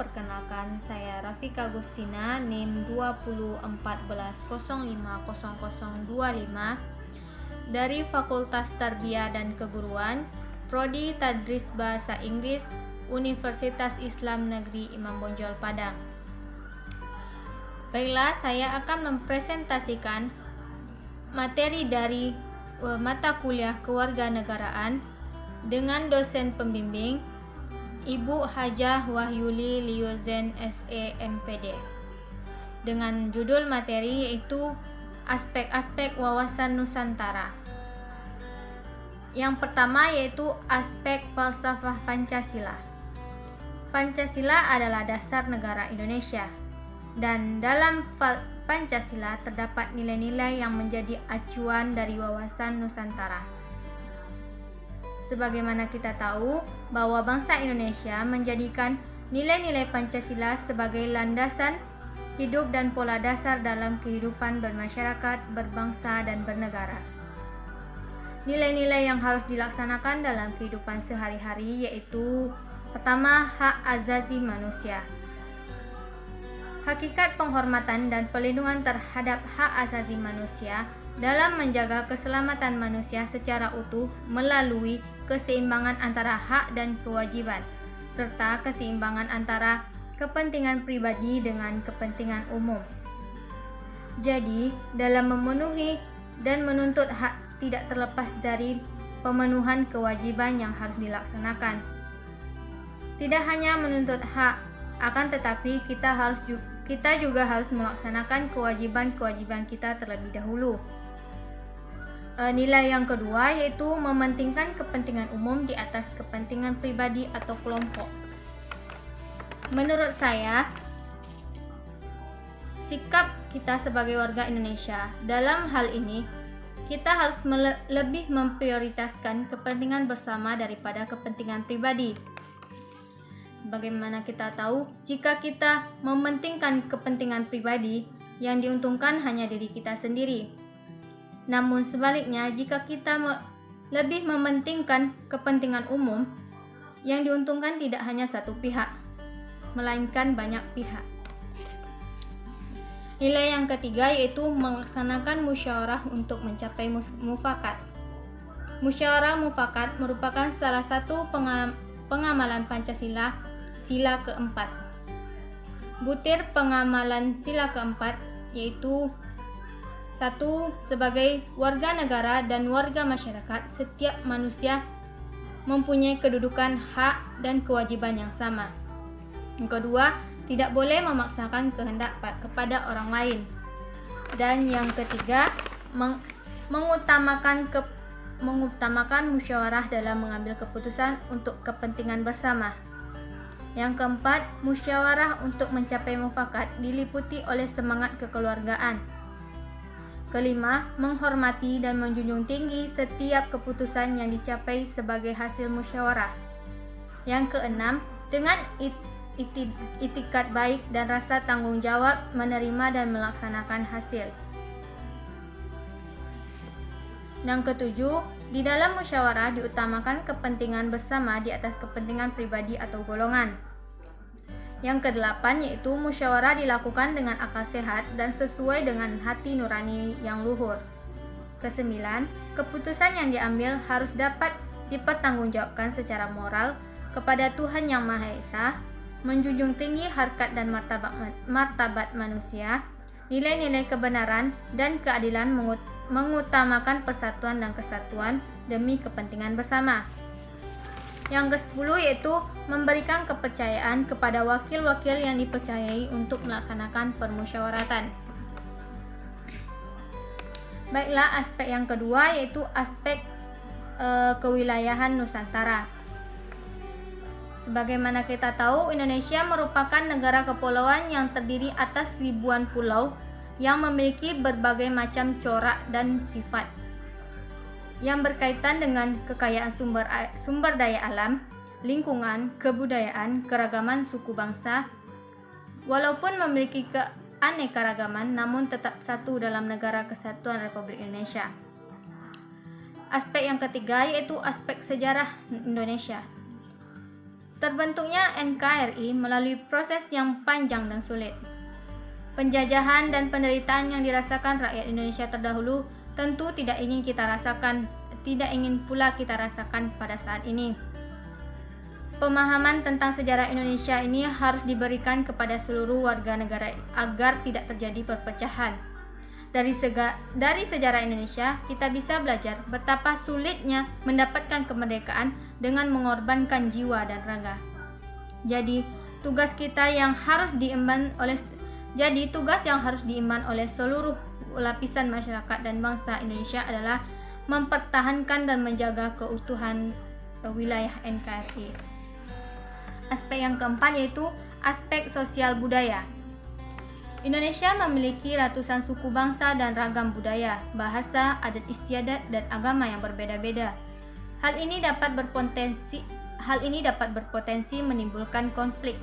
perkenalkan, saya Rafika Agustina, NIM 2014050025 dari Fakultas Tarbiyah dan Keguruan, Prodi Tadris Bahasa Inggris, Universitas Islam Negeri Imam Bonjol Padang. Baiklah, saya akan mempresentasikan materi dari mata kuliah kewarganegaraan dengan dosen pembimbing Ibu Hajah Wahyuli Liuzen SE MPD dengan judul materi yaitu aspek-aspek wawasan Nusantara. Yang pertama yaitu aspek falsafah Pancasila. Pancasila adalah dasar negara Indonesia, dan dalam Pancasila terdapat nilai-nilai yang menjadi acuan dari wawasan Nusantara. Sebagaimana kita tahu bahwa bangsa Indonesia menjadikan nilai-nilai Pancasila sebagai landasan hidup dan pola dasar dalam kehidupan bermasyarakat, berbangsa, dan bernegara. Nilai-nilai yang harus dilaksanakan dalam kehidupan sehari-hari yaitu pertama, hak asasi manusia. Hakikat penghormatan dan pelindungan terhadap hak asasi manusia dalam menjaga keselamatan manusia secara utuh melalui keseimbangan antara hak dan kewajiban, serta keseimbangan antara kepentingan pribadi dengan kepentingan umum. Jadi, dalam memenuhi dan menuntut hak tidak terlepas dari pemenuhan kewajiban yang harus dilaksanakan. Tidak hanya menuntut hak, akan tetapi kita juga harus melaksanakan kewajiban-kewajiban kita terlebih dahulu. Nilai yang kedua yaitu mementingkan kepentingan umum di atas kepentingan pribadi atau kelompok. Menurut saya, sikap kita sebagai warga Indonesia dalam hal ini, kita harus lebih memprioritaskan kepentingan bersama daripada kepentingan pribadi. Sebagaimana kita tahu, jika kita mementingkan kepentingan pribadi, yang diuntungkan hanya diri kita sendiri. Namun sebaliknya, jika kita lebih mementingkan kepentingan umum, yang diuntungkan tidak hanya satu pihak, melainkan banyak pihak. Nilai yang ketiga yaitu melaksanakan musyawarah untuk mencapai mufakat. Musyawarah mufakat merupakan salah satu pengamalan Pancasila, sila keempat. Butir pengamalan sila keempat yaitu 1. Sebagai warga negara dan warga masyarakat, setiap manusia mempunyai kedudukan, hak, dan kewajiban yang sama. Yang kedua, tidak boleh memaksakan kehendak kepada orang lain. Dan yang ketiga, mengutamakan musyawarah dalam mengambil keputusan untuk kepentingan bersama. Yang keempat, musyawarah untuk mencapai mufakat diliputi oleh semangat kekeluargaan. Kelima, menghormati dan menjunjung tinggi setiap keputusan yang dicapai sebagai hasil musyawarah. Yang keenam, dengan itikat baik dan rasa tanggung jawab menerima dan melaksanakan hasil. Yang ketujuh, di dalam musyawarah diutamakan kepentingan bersama di atas kepentingan pribadi atau golongan. Yang kedelapan yaitu musyawarah dilakukan dengan akal sehat dan sesuai dengan hati nurani yang luhur. Kesembilan, keputusan yang diambil harus dapat dipertanggungjawabkan secara moral kepada Tuhan Yang Maha Esa, menjunjung tinggi harkat dan martabat manusia, nilai-nilai kebenaran dan keadilan, mengutamakan persatuan dan kesatuan demi kepentingan bersama. Yang ke-10 yaitu memberikan kepercayaan kepada wakil-wakil yang dipercayai untuk melaksanakan permusyawaratan. Baiklah, aspek yang kedua yaitu aspek kewilayahan Nusantara. Sebagaimana kita tahu, Indonesia merupakan negara kepulauan yang terdiri atas ribuan pulau yang memiliki berbagai macam corak dan sifat yang berkaitan dengan kekayaan sumber daya alam, lingkungan, kebudayaan, keragaman suku bangsa. Walaupun memiliki keanekaragaman, namun tetap satu dalam Negara Kesatuan Republik Indonesia. Aspek yang ketiga yaitu aspek sejarah Indonesia. Terbentuknya NKRI melalui proses yang panjang dan sulit. Penjajahan dan penderitaan yang dirasakan rakyat Indonesia terdahulu tentu tidak ingin pula kita rasakan pada saat ini. Pemahaman tentang sejarah Indonesia ini harus diberikan kepada seluruh warga negara agar tidak terjadi perpecahan. Dari sejarah Indonesia, kita bisa belajar betapa sulitnya mendapatkan kemerdekaan dengan mengorbankan jiwa dan raga. Jadi, tugas yang harus diemban oleh seluruh lapisan masyarakat dan bangsa Indonesia adalah mempertahankan dan menjaga keutuhan wilayah NKRI. Aspek yang keempat yaitu aspek sosial budaya. Indonesia memiliki ratusan suku bangsa dan ragam budaya, bahasa, adat istiadat, dan agama yang berbeda-beda. Hal ini dapat berpotensi menimbulkan konflik.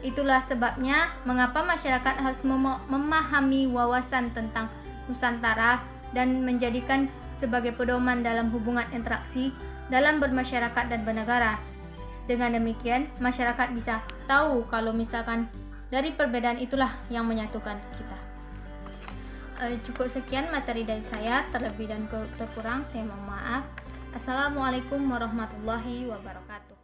Itulah sebabnya mengapa masyarakat harus memahami wawasan tentang Nusantara dan menjadikan sebagai pedoman dalam hubungan interaksi dalam bermasyarakat dan bernegara. Dengan demikian, masyarakat bisa tahu kalau misalkan dari perbedaan itulah yang menyatukan kita. Cukup sekian materi dari saya, terlebih dan terkurang saya mohon maaf. Assalamualaikum warahmatullahi wabarakatuh.